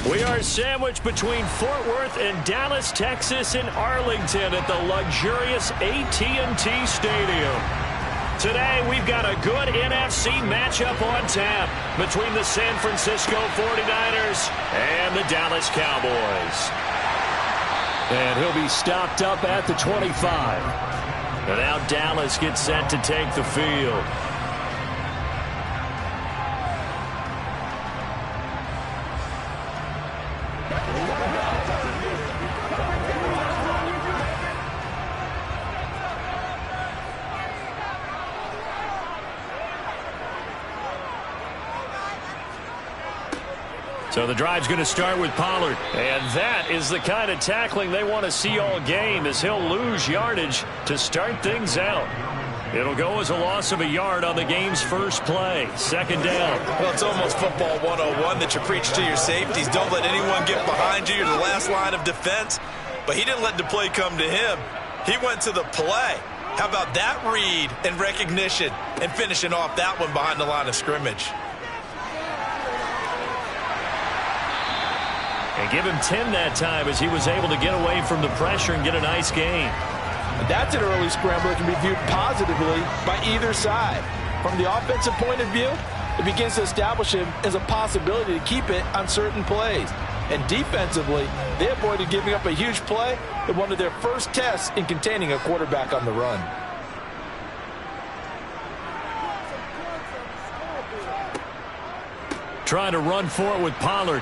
We are sandwiched between Fort Worth and Dallas, Texas, and Arlington at the luxurious AT&T Stadium. Today, we've got a good NFC matchup on tap between the San Francisco 49ers and the Dallas Cowboys. And he'll be stopped up at the 25. And now Dallas gets set to take the field. So the drive's going to start with Pollard. And that is the kind of tackling they want to see all game, as he'll lose yardage to start things out. It'll go as a loss of a yard on the game's first play. Second down. Well, it's almost football 101 that you preach to your safeties. Don't let anyone get behind you. You're the last line of defense. But he didn't let the play come to him. He went to the play. How about that read and recognition and finishing off that one behind the line of scrimmage? And give him 10 that time, as he was able to get away from the pressure and get a nice gain. That's an early scramble that can be viewed positively by either side. From the offensive point of view, it begins to establish him as a possibility to keep it on certain plays. And defensively, they avoided giving up a huge play in one of their first tests in containing a quarterback on the run. Trying to run for it with Pollard.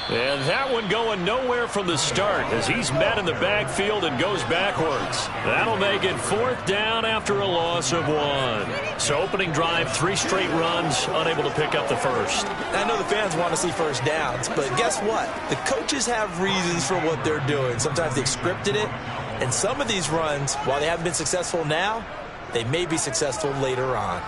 And that one going nowhere from the start, as he's met in the backfield and goes backwards. That'll make it fourth down after a loss of 1. So opening drive, 3 straight runs, unable to pick up the first. I know the fans want to see first downs, but guess what? The coaches have reasons for what they're doing. Sometimes they've scripted it, and some of these runs, while they haven't been successful now, they may be successful later on.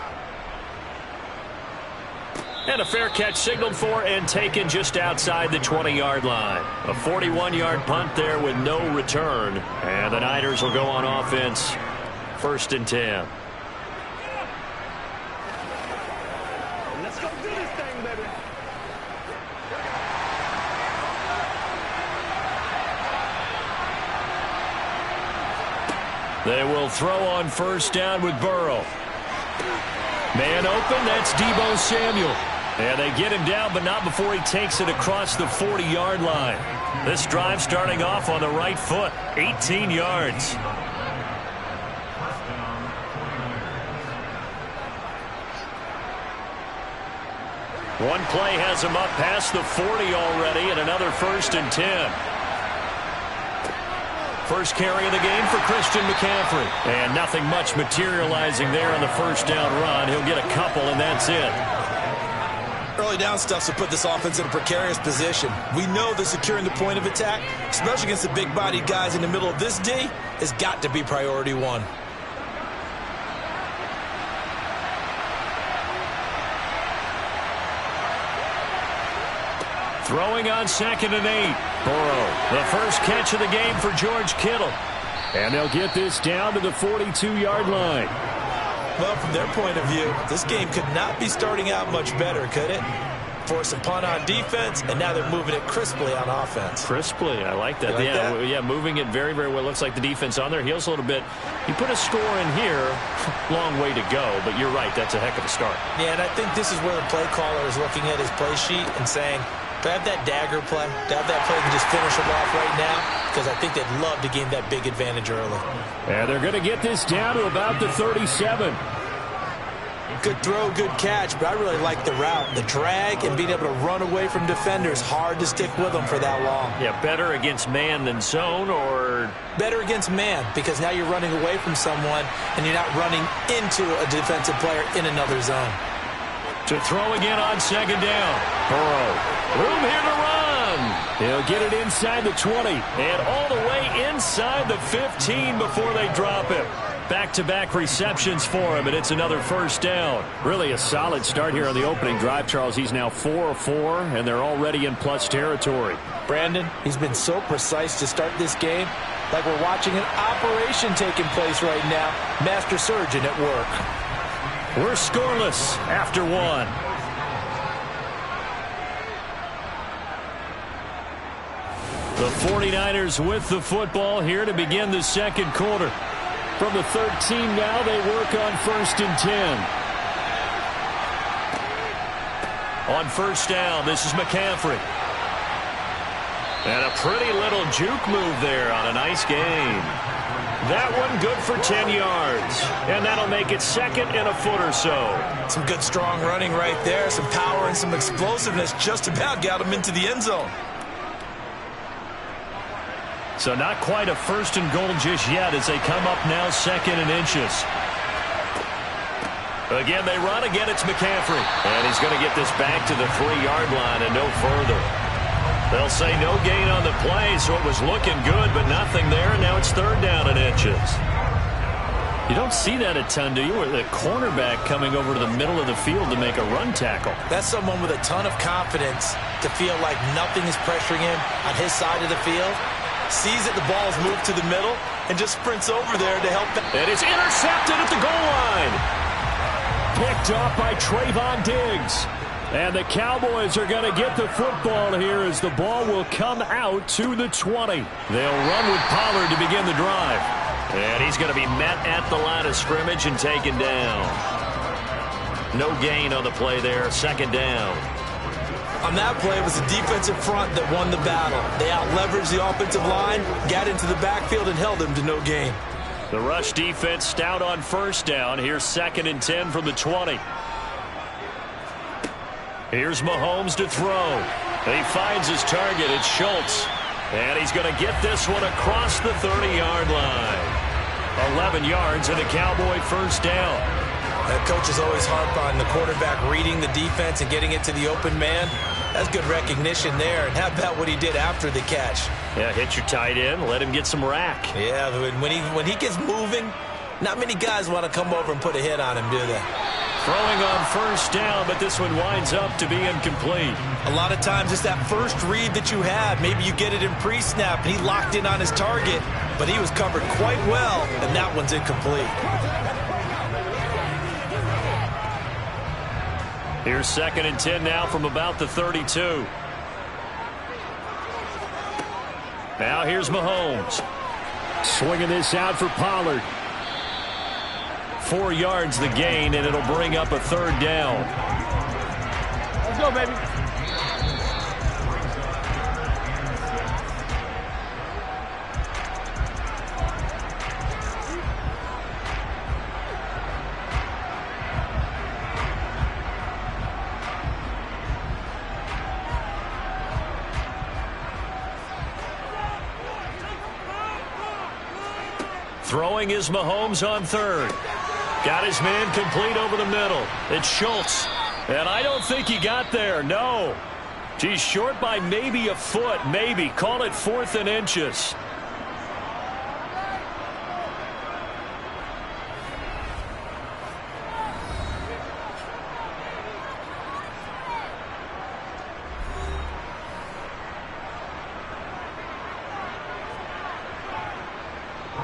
And a fair catch signaled for and taken just outside the 20-yard line. A 41-yard punt there with no return. And the Niners will go on offense. First and 10. Let's go do this thing, baby. They will throw on first down with Burrow. Man open, that's Deebo Samuel. And they get him down, but not before he takes it across the 40-yard line. This drive starting off on the right foot, 18 yards. One play has him up past the 40 already, and another first and 10. First carry of the game for Christian McCaffrey. And nothing much materializing there on the first down run. He'll get a couple, and that's it. Early down stuff to put this offense in a precarious position. We know that securing the point of attack, especially against the big-bodied guys in the middle of this D, has got to be priority 1. Throwing on 2nd and 8. Burrow, the first catch of the game for George Kittle. And they'll get this down to the 42-yard line. Well, from their point of view, this game could not be starting out much better, could it? Force a punt on defense, and now they're moving it crisply on offense. Crisply, I like that. You like that? Yeah, moving it very, very well. Looks like the defense on their heels a little bit. You put a score in here, long way to go, but you're right, that's a heck of a start. Yeah, and I think this is where the play caller is looking at his play sheet and saying, to have that dagger play, to have that play to just finish them off right now, because I think they'd love to gain that big advantage early. And they're going to get this down to about the 37. Good throw, good catch, but I really like the route. The drag and being able to run away from defenders, hard to stick with them for that long. Yeah, better against man than zone, or? Better against man, because now you're running away from someone and you're not running into a defensive player in another zone. To throw again on 2nd down. Burrow, room here to run. He'll get it inside the 20 and all the way inside the 15 before they drop him. Back-to-back receptions for him, and it's another first down. Really a solid start here on the opening drive, Charles. He's now 4 of 4, and they're already in plus territory. Brandon, he's been so precise to start this game, like we're watching an operation taking place right now. Master surgeon at work. We're scoreless after 1. The 49ers with the football here to begin the second quarter. From the 13 now, they work on 1st and 10. On first down, this is McCaffrey. And a pretty little juke move there on a nice gain. That one good for 10 yards. And that'll make it 2nd and a foot or so. Some good strong running right there. Some power and some explosiveness just about got him into the end zone. So not quite a 1st and goal just yet as they come up now 2nd and inches. Again, they run. Again, it's McCaffrey. And he's going to get this back to the 3-yard line and no further. They'll say no gain on the play, so it was looking good, but nothing there. And now it's 3rd down and inches. You don't see that a ton, do you? With a cornerback coming over to the middle of the field to make a run tackle. That's someone with a ton of confidence to feel like nothing is pressuring him on his side of the field. Sees that the ball is moved to the middle and just sprints over there to help. And it's intercepted at the goal line. Picked off by Trayvon Diggs. And the Cowboys are going to get the football here as the ball will come out to the 20. They'll run with Pollard to begin the drive. And he's going to be met at the line of scrimmage and taken down. No gain on the play there. 2nd down. On that play, it was the defensive front that won the battle. They out-leveraged the offensive line, got into the backfield, and held him to no gain. The rush defense stout on first down. Here's 2nd and 10 from the 20. Here's Mahomes to throw. He finds his target. It's Schultz. And he's going to get this one across the 30-yard line. 11 yards and a Cowboy 1st down. That coach is always harp on the quarterback reading the defense and getting it to the open man. That's good recognition there. And how about what he did after the catch? Yeah, hit your tight end, let him get some rack. Yeah, when he gets moving, not many guys want to come over and put a hit on him, do they? Throwing on first down, but this one winds up to be incomplete. A lot of times it's that first read that you have. Maybe you get it in pre-snap, and he locked in on his target, but he was covered quite well, and that one's incomplete. Here's 2nd and 10 now from about the 32. Now here's Mahomes. Swinging this out for Pollard. 4 yards the gain, and it'll bring up a 3rd down. Let's go, baby. Throwing is Mahomes on 3rd. Got his man complete over the middle. It's Schultz. And I don't think he got there. No. He's short by maybe a foot. Maybe. Call it 4th and inches.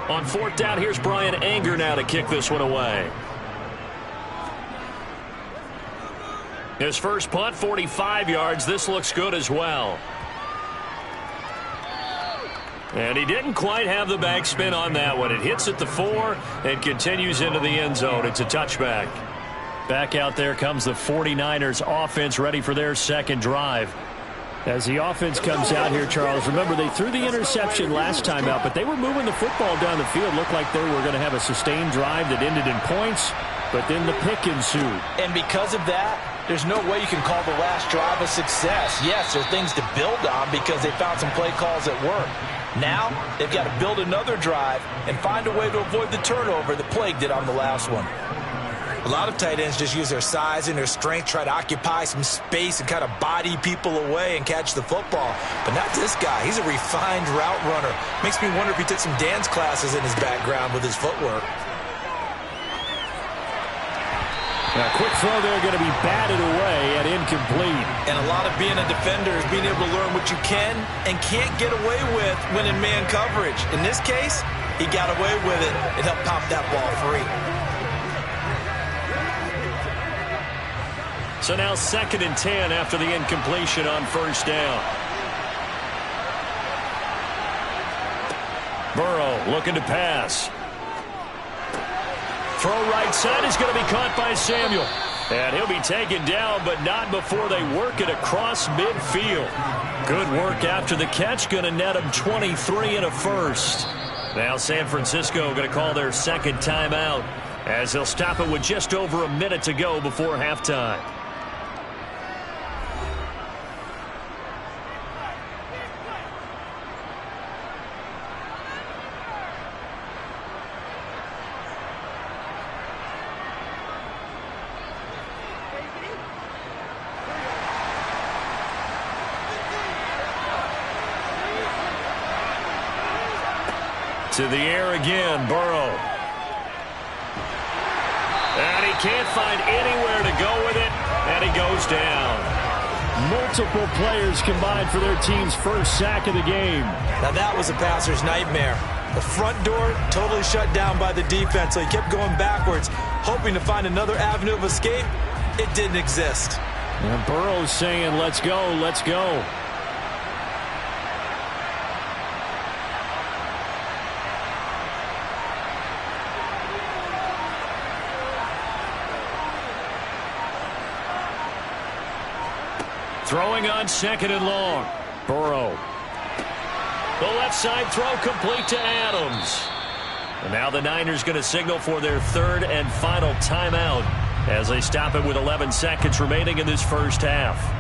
On 4th down, here's Brian Anger now to kick this one away. His first punt, 45 yards. This looks good as well. And he didn't quite have the backspin on that one. It hits at the 4 and continues into the end zone. It's a touchback. Back out there comes the 49ers offense ready for their second drive. As the offense comes out here, Charles, remember they threw the interception last time out, but they were moving the football down the field. Looked like they were going to have a sustained drive that ended in points, but then the pick ensued. And because of that, there's no way you can call the last drive a success. Yes, there are things to build on because they found some play calls that work. Now, they've got to build another drive and find a way to avoid the turnover that plagued it on the last one. A lot of tight ends just use their size and their strength, try to occupy some space and kind of body people away and catch the football. But not this guy. He's a refined route runner. Makes me wonder if he took some dance classes in his background with his footwork. A quick throw there going to be batted away and incomplete. And a lot of being a defender is being able to learn what you can and can't get away with when in man coverage. In this case, he got away with it and helped pop that ball free. So now 2nd and 10 after the incompletion on first down. looking to pass. Throw right side is going to be caught by Samuel. And he'll be taken down, but not before they work it across midfield. Good work after the catch. Going to net him 23 and a first. Now San Francisco going to call their second timeout as they'll stop it with just over a minute to go before halftime. To the air again, Burrow. And he can't find anywhere to go with it, and he goes down. Multiple players combined for their team's first sack of the game. Now that was a passer's nightmare. The front door totally shut down by the defense, so he kept going backwards, hoping to find another avenue of escape. It didn't exist. And Burrow's saying, let's go, let's go. Throwing on second and long. Burrow. The left side throw complete to Adams. And now the Niners going to signal for their third and final timeout as they stop it with 11 seconds remaining in this first half.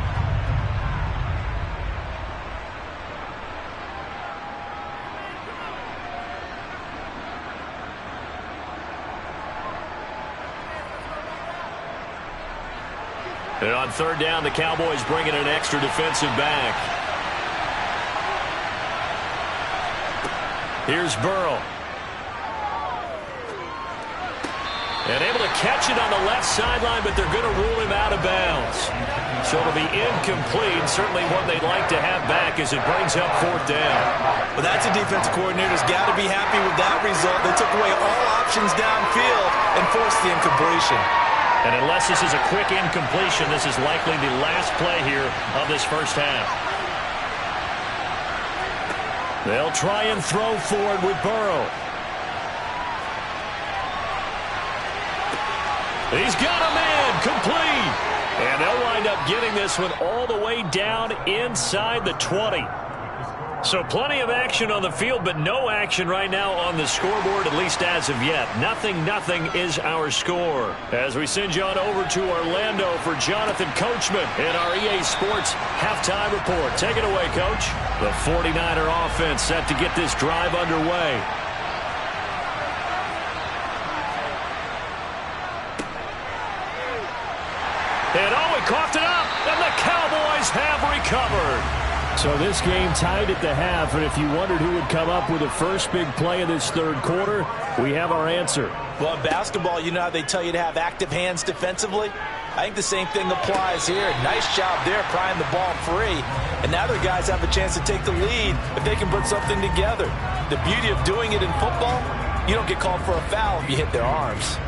And on third down, the Cowboys bring in an extra defensive back. Here's Burrow. And able to catch it on the left sideline, but they're going to rule him out of bounds. So it'll be incomplete. Certainly one they'd like to have back as it brings up fourth down. Well, that's a defensive coordinator's got to be happy with that result. They took away all options downfield and forced the incompletion. And unless this is a quick incompletion, this is likely the last play here of this first half. They'll try and throw forward with Burrow. He's got a man, complete. And they'll wind up getting this one all the way down inside the 20. So plenty of action on the field, but no action right now on the scoreboard, at least as of yet. Nothing is our score. As we send you on over to Orlando for Jonathan Coachman in our EA Sports Halftime Report. Take it away, Coach. The 49er offense set to get this drive underway. And he coughed it up, and the Cowboys have recovered. So this game tied at the half, and if you wondered who would come up with the first big play of this third quarter, we have our answer. Well, in basketball, you know how they tell you to have active hands defensively? I think the same thing applies here. Nice job there prying the ball free. And now their guys have a chance to take the lead if they can put something together. The beauty of doing it in football, you don't get called for a foul if you hit their arms.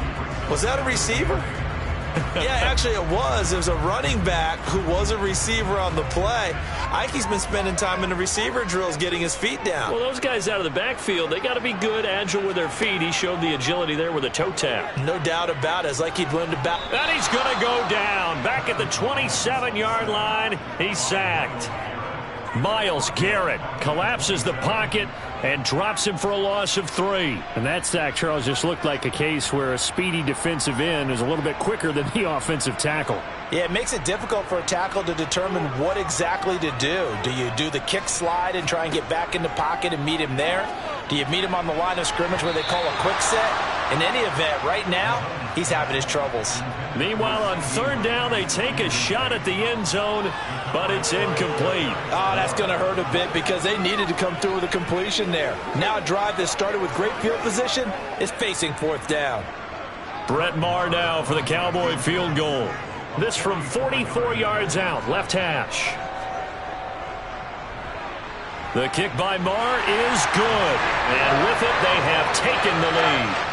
Was that a receiver? Yeah, actually it was. It was a running back who was a receiver on the play. I think he's been spending time in the receiver drills getting his feet down. Well, those guys out of the backfield, they got to be good, agile with their feet. He showed the agility there with a toe tap. No doubt about it. It's like he'd learned to bounce. And he's going to go down. Back at the 27-yard line, he's sacked. Myles Garrett collapses the pocket and drops him for a loss of 3. And that sack, Charles, just looked like a case where a speedy defensive end is a little bit quicker than the offensive tackle. Yeah, it makes it difficult for a tackle to determine what exactly to do. Do you do the kick slide and try and get back in the pocket and meet him there? Do you meet him on the line of scrimmage where they call a quick set? In any event, right now, he's having his troubles. Meanwhile, on third down, they take a shot at the end zone, but it's incomplete. Oh, that's going to hurt a bit because they needed to come through with a completion there. Now a drive that started with great field position is facing fourth down. Brett Maher now for the Cowboy field goal. This from 44 yards out, left hash. The kick by Maher is good. And with it, they have taken the lead.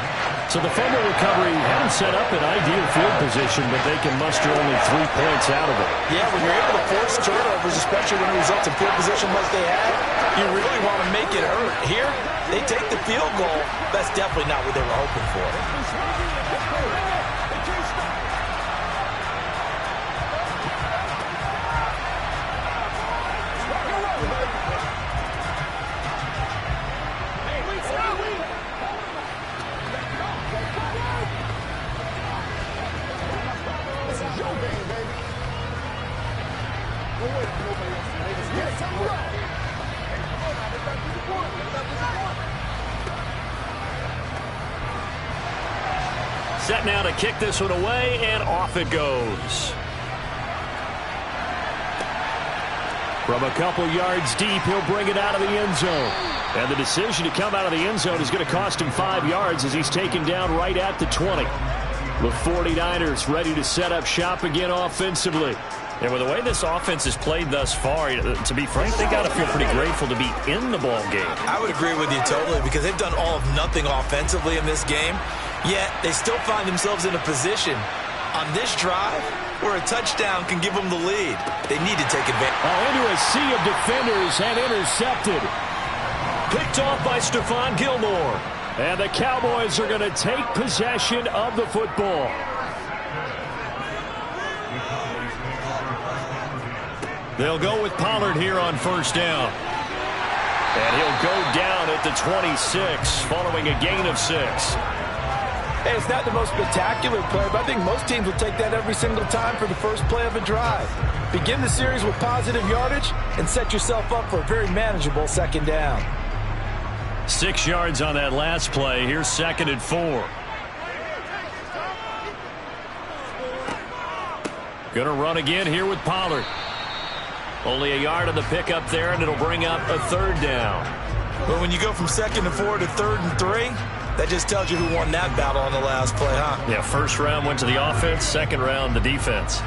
So the fumble recovery hadn't set up an ideal field position, but they can muster only 3 points out of it. Yeah, when you're able to force turnovers, especially when it results in field position like they had, you really want to make it hurt. Here, they take the field goal. That's definitely not what they were hoping for. Set now to kick this one away, and off it goes. From a couple yards deep, he'll bring it out of the end zone. And the decision to come out of the end zone is going to cost him 5 yards as he's taken down right at the 20. The 49ers ready to set up shop again offensively. And with the way this offense has played thus far, to be frank, they got to feel pretty grateful to be in the ball game. I would agree with you totally because they've done all of nothing offensively in this game, yet they still find themselves in a position on this drive where a touchdown can give them the lead. They need to take advantage. Into a sea of defenders and intercepted. Picked off by Stephon Gilmore. And the Cowboys are going to take possession of the football. They'll go with Pollard here on first down. And he'll go down at the 26 following a gain of 6. Hey, it's not the most spectacular play, but I think most teams will take that every single time for the first play of a drive. Begin the series with positive yardage and set yourself up for a very manageable second down. 6 yards on that last play. Here's 2nd and 4. Gonna run again here with Pollard. Only a yard on the pickup there, and it'll bring up a 3rd down. But when you go from 2nd and 4 to 3rd and 3, that just tells you who won that battle on the last play, huh? Yeah, first round went to the offense, second round the defense.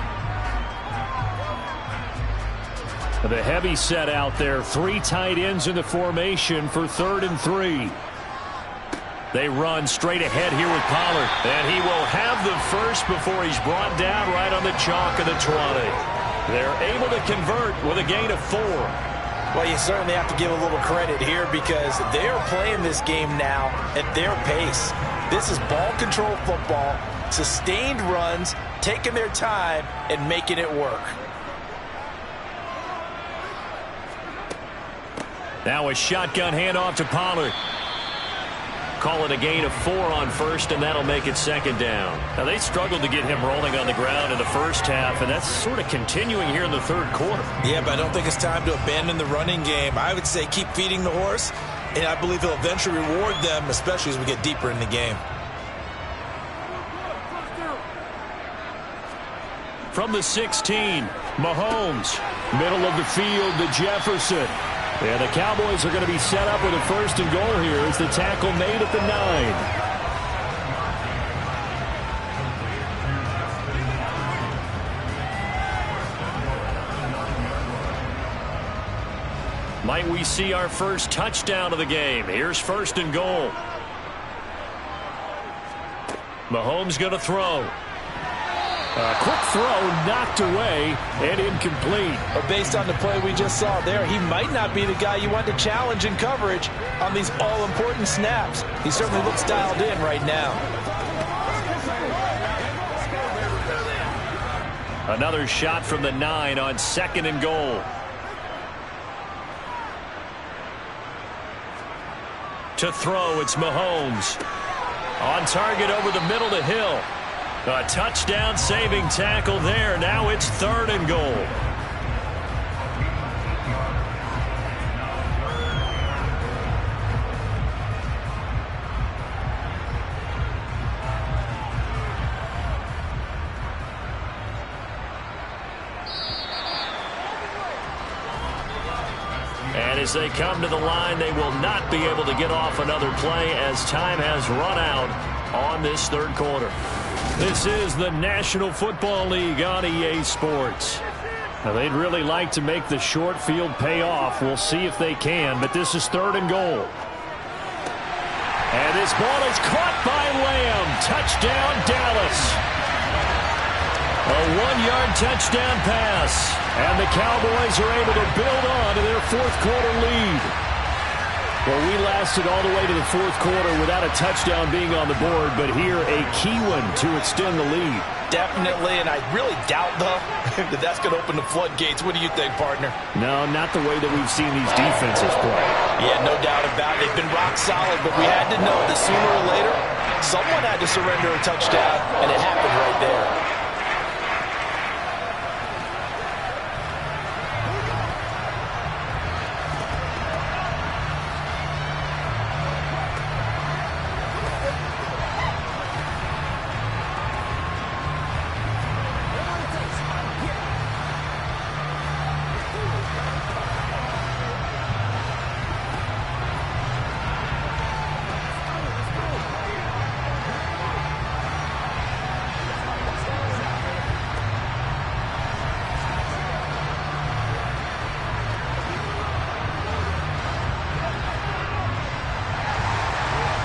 The heavy set out there. 3 tight ends in the formation for 3rd and 3. They run straight ahead here with Pollard. And he will have the first before he's brought down right on the chalk of the 20. They're able to convert with a gain of 4. Well, you certainly have to give a little credit here because they are playing this game now at their pace. This is ball control football, sustained runs, taking their time and making it work. Now a shotgun handoff to Pollard. Call it a gain of 4 on first, and that'll make it 2nd down. Now, they struggled to get him rolling on the ground in the first half, and that's sort of continuing here in the 3rd quarter. Yeah, but I don't think it's time to abandon the running game. I would say keep feeding the horse, and I believe he'll eventually reward them, especially as we get deeper in the game. From the 16, Mahomes. Middle of the field to Jefferson. And the Cowboys are going to be set up with a 1st and goal here as the tackle made at the 9. Might we see our first touchdown of the game? Here's 1st and goal. Mahomes going to throw. A quick throw knocked away and incomplete. But based on the play we just saw there, he might not be the guy you want to challenge in coverage on these all-important snaps. He certainly looks dialed in right now. Another shot from the 9 on 2nd and goal. To throw, it's Mahomes. On target over the middle to Hill. A touchdown saving tackle there. Now it's 3rd and goal. And as they come to the line, they will not be able to get off another play as time has run out on this 3rd quarter. This is the National Football League on EA Sports. Now, they'd really like to make the short field pay off. We'll see if they can, but this is 3rd and goal. And this ball is caught by Lamb. Touchdown, Dallas. A 1-yard touchdown pass. And the Cowboys are able to build on to their fourth-quarter lead. Well, we lasted all the way to the fourth quarter without a touchdown being on the board, but here a key one to extend the lead. Definitely, and I really doubt, though, that that's going to open the floodgates. What do you think, partner? No, not the way that we've seen these defenses play. Yeah, no doubt about it. They've been rock solid, but we had to know that sooner or later, someone had to surrender a touchdown, and it happened right there.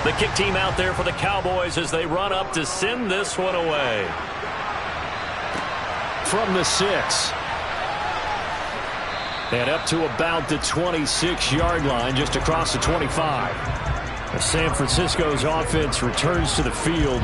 The kick team out there for the Cowboys as they run up to send this one away. From the 6. And up to about the 26-yard line, just across the 25. San Francisco's offense returns to the field.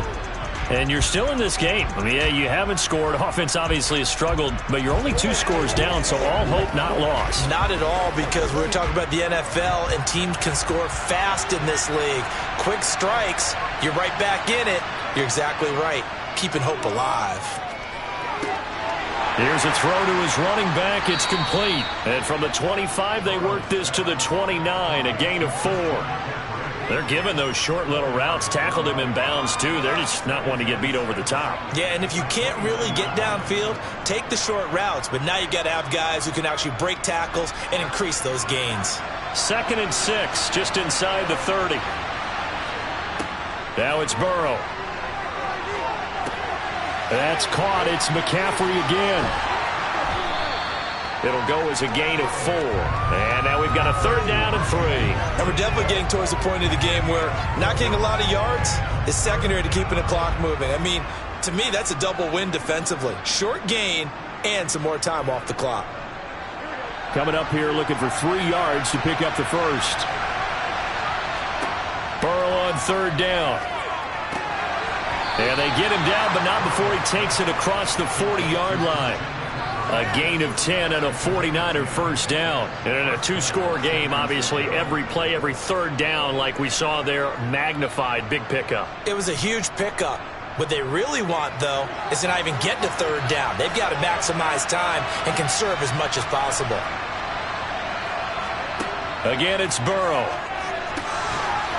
And you're still in this game. I mean, yeah, you haven't scored. Offense obviously has struggled, but you're only 2 scores down, so all hope not lost. Not at all, because we're talking about the NFL, and teams can score fast in this league. Quick strikes, you're right back in it. You're exactly right. Keeping hope alive. Here's a throw to his running back. It's complete. And from the 25, they work this to the 29, a gain of 4. They're giving those short little routes. Tackled him in bounds, too. They're just not wanting to get beat over the top. Yeah, and if you can't really get downfield, take the short routes. But now you got to have guys who can actually break tackles and increase those gains. 2nd and 6, just inside the 30. Now it's Burrow. That's caught. It's McCaffrey again. It'll go as a gain of 4. And now we've got a 3rd down and 3. And we're definitely getting towards the point of the game where not getting a lot of yards is secondary to keeping the clock moving. I mean, to me, that's a double win defensively. Short gain and some more time off the clock. Coming up here looking for 3 yards to pick up the first. Burrow on 3rd down. And they get him down, but not before he takes it across the 40-yard line. A gain of 10 and a 49er first down. And in a 2-score game, obviously, every play, every 3rd down, like we saw there, magnified, big pickup. It was a huge pickup. What they really want, though, is to not even get to 3rd down. They've got to maximize time and conserve as much as possible. Again, it's Burrow.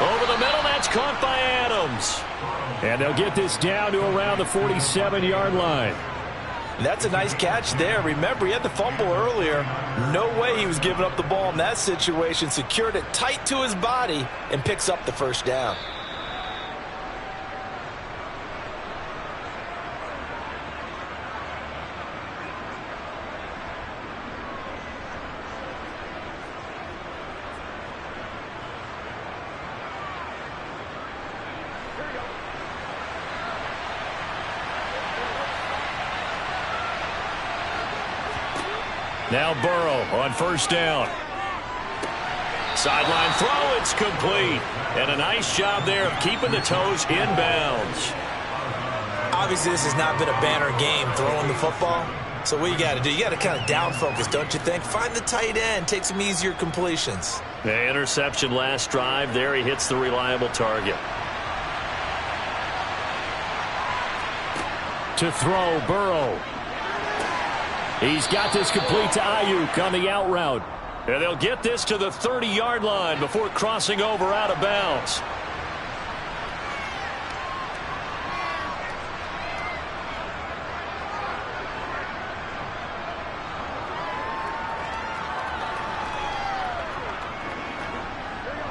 Over the middle, that's caught by Adams. And they'll get this down to around the 47-yard line. That's a nice catch there. Remember, he had the fumble earlier. No way he was giving up the ball in that situation. Secured it tight to his body and picks up the first down. Now Burrow on 1st down. Sideline throw, it's complete. And a nice job there of keeping the toes in bounds. Obviously, this has not been a banner game throwing the football. So what you got to do, you got to kind of down focus, don't you think? Find the tight end, take some easier completions. The interception last drive there. He hits the reliable target. To throw, Burrow. He's got this complete to Ayuk on the out route. And they'll get this to the 30-yard line before crossing over out of bounds.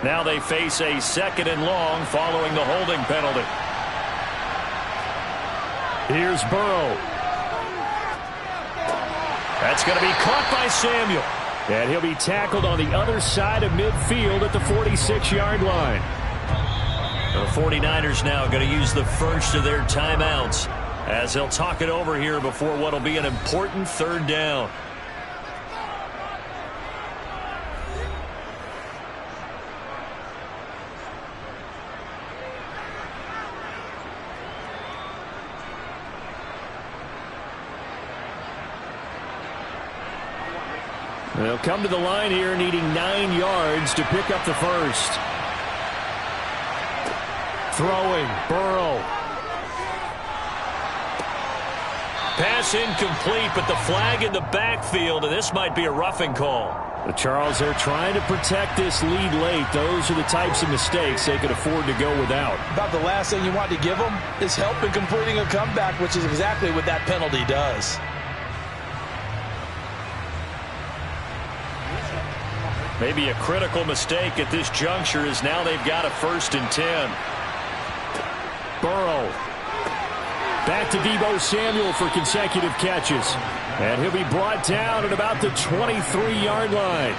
Now they face a 2nd and long following the holding penalty. Here's Burrow. That's going to be caught by Samuel. And he'll be tackled on the other side of midfield at the 46-yard line. The 49ers now going to use the first of their timeouts as they'll talk it over here before what will be an important third down. They'll come to the line here needing 9 yards to pick up the first. Throwing, Burrow. Pass incomplete, but the flag in the backfield, and this might be a roughing call. The Charles, they're trying to protect this lead late. Those are the types of mistakes they could afford to go without. About the last thing you want to give them is help in completing a comeback, which is exactly what that penalty does. Maybe a critical mistake at this juncture is now they've got a 1st and 10. Burrow. Back to Deebo Samuel for consecutive catches. And he'll be brought down at about the 23-yard line.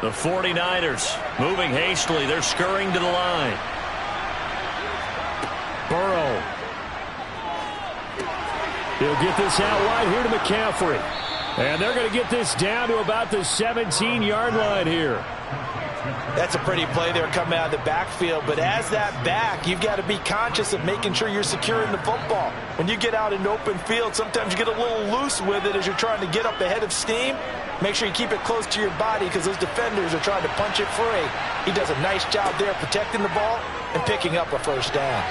The 49ers moving hastily. They're scurrying to the line. Burrow. He'll get this out wide here to McCaffrey. And they're going to get this down to about the 17-yard line here. That's a pretty play there coming out of the backfield. But as that back, you've got to be conscious of making sure you're securing the football. When you get out in open field, sometimes you get a little loose with it as you're trying to get up ahead of steam. Make sure you keep it close to your body because those defenders are trying to punch it free. He does a nice job there protecting the ball and picking up a first down.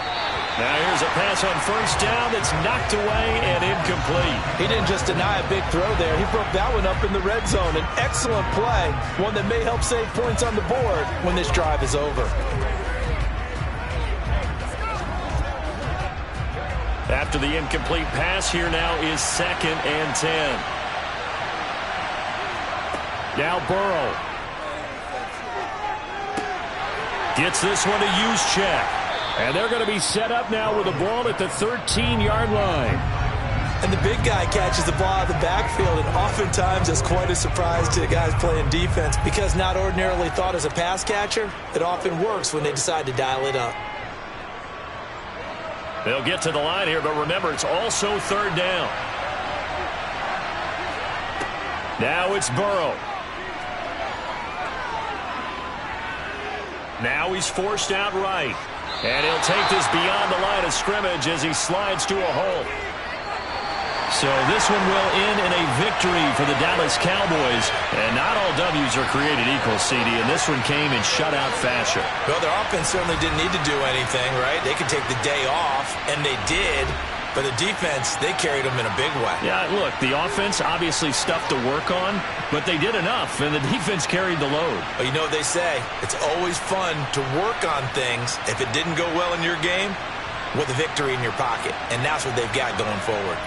Now here's a pass on first down that's knocked away and incomplete. He didn't just deny a big throw there. He broke that one up in the red zone. An excellent play, one that may help save points on the board when this drive is over. After the incomplete pass, here now is 2nd and 10. Now Burrow. Gets this one to Juszczyk. And they're going to be set up now with the ball at the 13-yard line. And the big guy catches the ball out of the backfield, and oftentimes it's quite a surprise to the guys playing defense because not ordinarily thought as a pass catcher, it often works when they decide to dial it up. They'll get to the line here, but remember, it's also 3rd down. Now it's Burrow. Now he's forced out right. And he'll take this beyond the line of scrimmage as he slides to a hole. So this one will end in a victory for the Dallas Cowboys. And not all W's are created equal, CD, and this one came in shutout fashion. Well, their offense certainly didn't need to do anything, right? They could take the day off, and they did. But the defense, they carried them in a big way. Yeah, look, the offense obviously stuff to work on, but they did enough, and the defense carried the load. Well, you know what they say. It's always fun to work on things. If it didn't go well in your game, with a victory in your pocket. And that's what they've got going forward.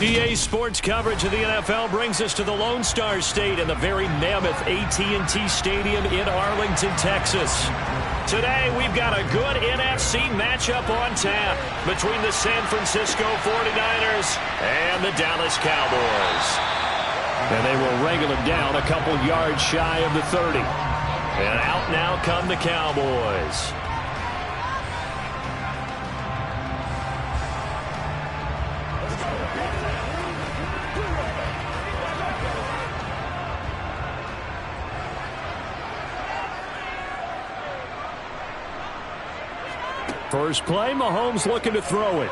EA Sports coverage of the NFL brings us to the Lone Star State and the very mammoth AT&T Stadium in Arlington, Texas. Today, we've got a good NFC matchup on tap between the San Francisco 49ers and the Dallas Cowboys. And they will wrangle him down a couple yards shy of the 30. And out now come the Cowboys. First play, Mahomes looking to throw it.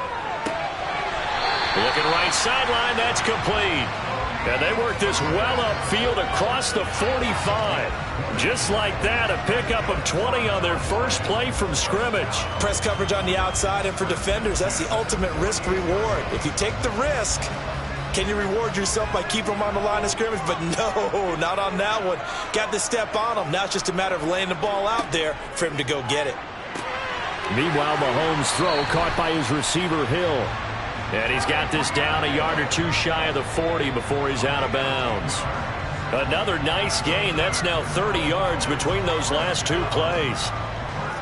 Looking right sideline, that's complete. And they work this well upfield across the 45. Just like that, a pickup of 20 on their first play from scrimmage. Press coverage on the outside, and for defenders, that's the ultimate risk reward. If you take the risk, can you reward yourself by keeping them on the line of scrimmage? But no, not on that one. Got to step on them. Now it's just a matter of laying the ball out there for him to go get it. Meanwhile, Mahomes' throw caught by his receiver, Hill. And he's got this down a yard or two shy of the 40 before he's out of bounds. Another nice gain. That's now 30 yards between those last two plays.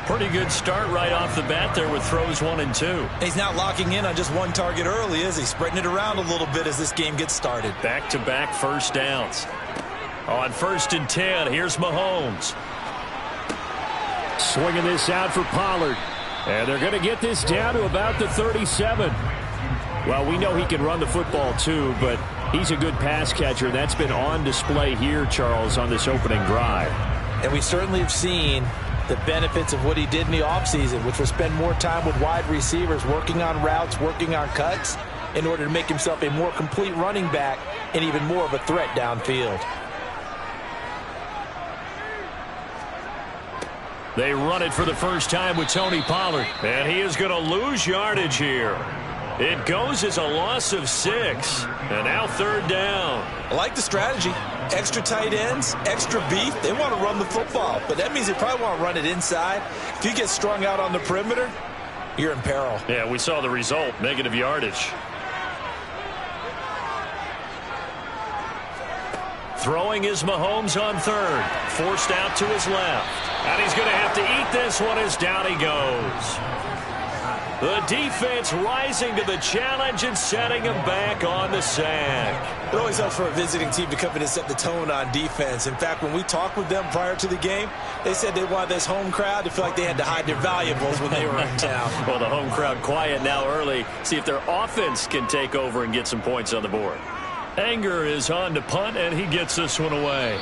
Pretty good start right off the bat there with throws 1 and 2. He's not locking in on just one target early, is he? Spreading it around a little bit as this game gets started. Back-to-back first downs. On 1st and 10, here's Mahomes. Swinging this out for Pollard. And they're going to get this down to about the 37. Well, we know he can run the football too, but he's a good pass catcher. That's been on display here, Charles, on this opening drive. And we certainly have seen the benefits of what he did in the offseason, which was spend more time with wide receivers, working on routes, working on cuts, in order to make himself a more complete running back and even more of a threat downfield. They run it for the first time with Tony Pollard. And he is going to lose yardage here. It goes as a loss of 6. And now 3rd down. I like the strategy. Extra tight ends, extra beef. They want to run the football. But that means they probably want to run it inside. If you get strung out on the perimeter, you're in peril. Yeah, we saw the result. Negative yardage. Throwing is Mahomes on 3rd. Forced out to his left. And he's going to have to eat this one as down he goes. The defense rising to the challenge and setting him back on the sack. It always helps for a visiting team to come in and set the tone on defense. In fact, when we talked with them prior to the game, they said they wanted this home crowd to feel like they had to hide their valuables when they were in town. Well, the home crowd quiet now early. See if their offense can take over and get some points on the board. Anger is on to punt, and he gets this one away.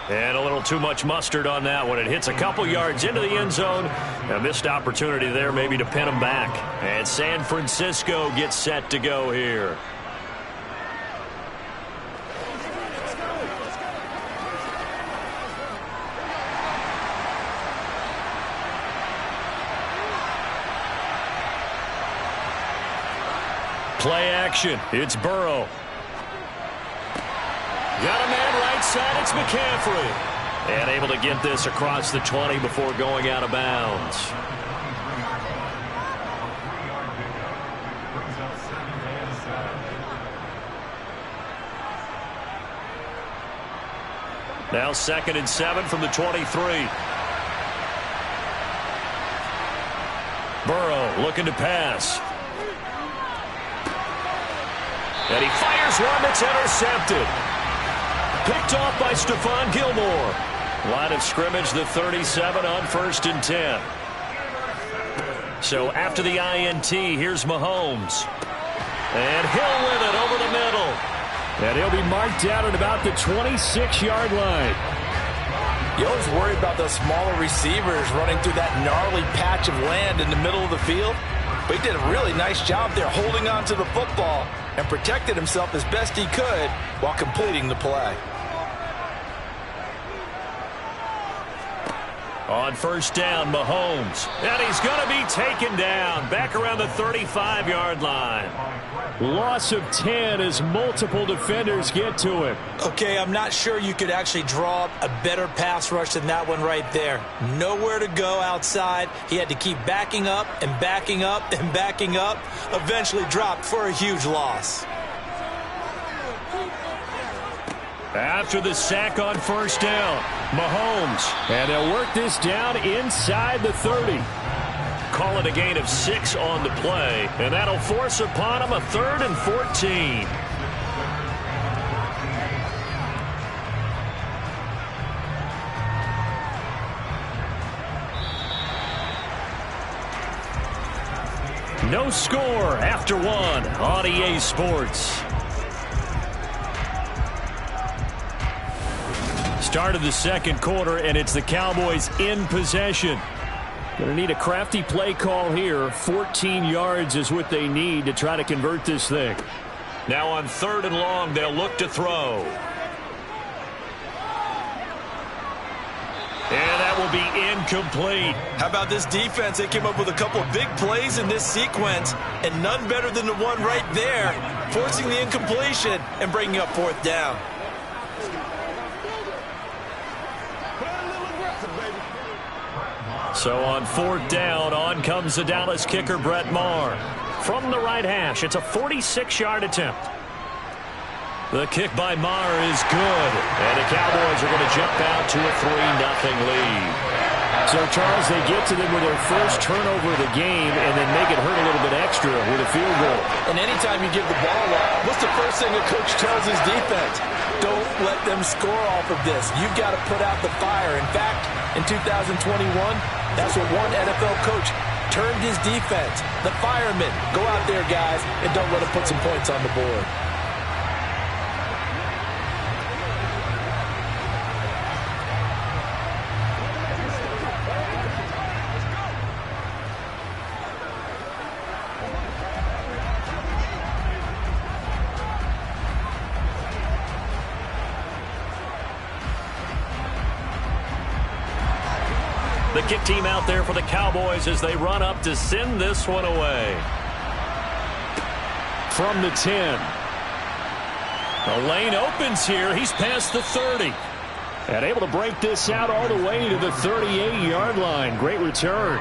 And a little too much mustard on that one. It hits a couple yards into the end zone. A missed opportunity there maybe to pin him back. And San Francisco gets set to go here. Play action. It's Burrow. Got a man right side. It's McCaffrey. And able to get this across the 20 before going out of bounds. Now 2nd and 7 from the 23. Burrow looking to pass. And he fires one that's intercepted. Picked off by Stephon Gilmore. Line of scrimmage, the 37 on 1st and 10. So after the INT, here's Mahomes. And Hill with it over the middle. And he'll be marked down at about the 26-yard line. You always worry about those smaller receivers running through that gnarly patch of land in the middle of the field. But he did a really nice job there holding on to the football and protected himself as best he could while completing the play. On 1st down, Mahomes. And he's going to be taken down back around the 35-yard line. Loss of 10 as multiple defenders get to him. Okay, I'm not sure you could actually draw up a better pass rush than that one right there. Nowhere to go outside. He had to keep backing up and backing up and backing up. Eventually dropped for a huge loss. After the sack on first down, Mahomes. And they'll work this down inside the 30. Call it a gain of 6 on the play, and that'll force upon him a 3rd and 14. No score after 1 on EA Sports. Start of the second quarter, and it's the Cowboys in possession. Going to need a crafty play call here. 14 yards is what they need to try to convert this thing. Now on 3rd and long, they'll look to throw. And that will be incomplete. How about this defense? They came up with a couple of big plays in this sequence, and none better than the one right there, forcing the incompletion and bringing up 4th down. So on 4th down, on comes the Dallas kicker, Brett Maher. From the right hash, it's a 46-yard attempt. The kick by Maher is good, and the Cowboys are going to jump out to a 3-0 lead. So, Charles, they get to them with their first turnover of the game and then make it hurt a little bit extra with a field goal. And anytime you give the ball up, what's the first thing a coach tells his defense? Don't let them score off of this. You've got to put out the fire. In fact, in 2021, that's what one NFL coach termed his defense. The firemen. Go out there, guys, and don't let them put some points on the board. The kick team out there for the Cowboys as they run up to send this one away. From the 10. The lane opens here. He's past the 30. And able to break this out all the way to the 38-yard line. Great return.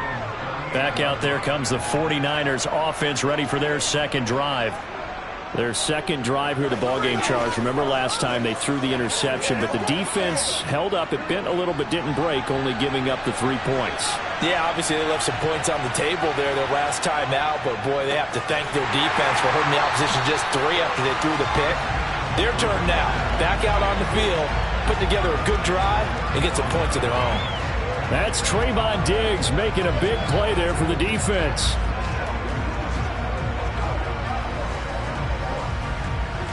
Back out there comes the 49ers offense ready for their second drive. Their second drive here, the ballgame, Charles. Remember last time they threw the interception, but the defense held up. It bent a little but didn't break, only giving up the 3 points. Yeah, obviously they left some points on the table there their last time out, but boy, they have to thank their defense for holding the opposition just 3 after they threw the pick. Their turn now. Back out on the field, put together a good drive, and get some points of their own. That's Trayvon Diggs making a big play there for the defense.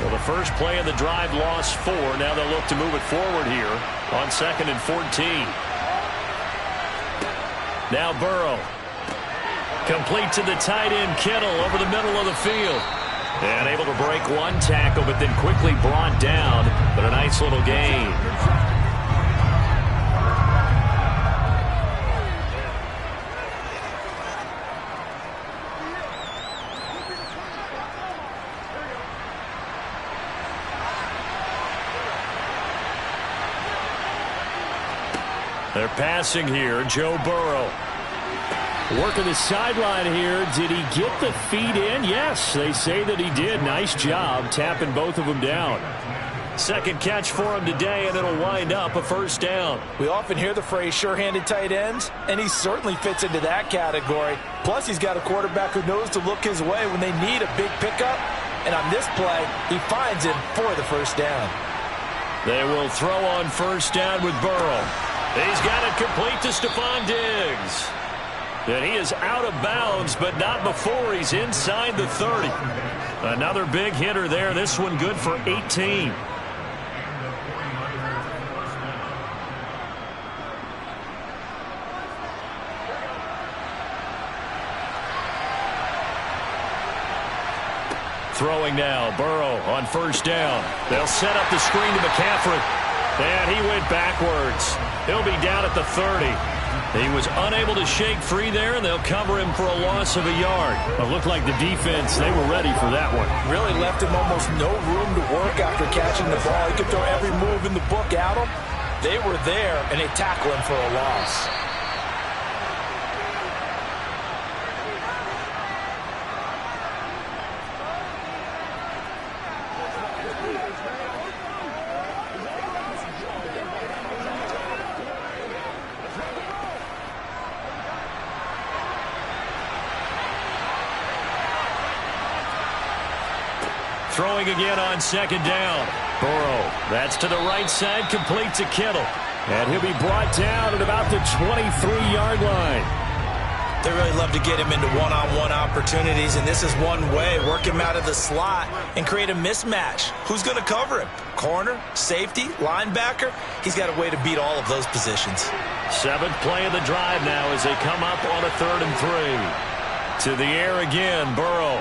Well, the first play of the drive lost 4. Now they'll look to move it forward here on 2nd and 14. Now Burrow. Complete to the tight end, Kittle, over the middle of the field. And able to break one tackle, but then quickly brought down. But a nice little gain. They're passing here. Joe Burrow. Working the sideline here. Did he get the feet in? Yes, they say that he did. Nice job tapping both of them down. Second catch for him today, and it'll wind up a 1st down. We often hear the phrase sure-handed tight ends, and he certainly fits into that category. Plus, he's got a quarterback who knows to look his way when they need a big pickup. And on this play, he finds him for the 1st down. They will throw on 1st down with Burrow. He's got it complete to Stephon Diggs. And he is out of bounds, but not before he's inside the 30. Another big hitter there. This one good for 18. Throwing now, Burrow on 1st down. They'll set up the screen to McCaffrey. And he went backwards. He'll be down at the 30. He was unable to shake free there, and they'll cover him for a loss of a yard. It looked like the defense, they were ready for that one. Really left him almost no room to work after catching the ball. He could throw every move in the book at him. They were there, and they tackle him for a loss. Throwing again on second down. Burrow, that's to the right side, complete to Kittle. And he'll be brought down at about the 23-yard line. They really love to get him into one-on-one opportunities, and this is one way. Work him out of the slot and create a mismatch. Who's going to cover him? Corner, safety, linebacker? He's got a way to beat all of those positions. 7th play of the drive now as they come up on a 3rd and 3. To the air again, Burrow.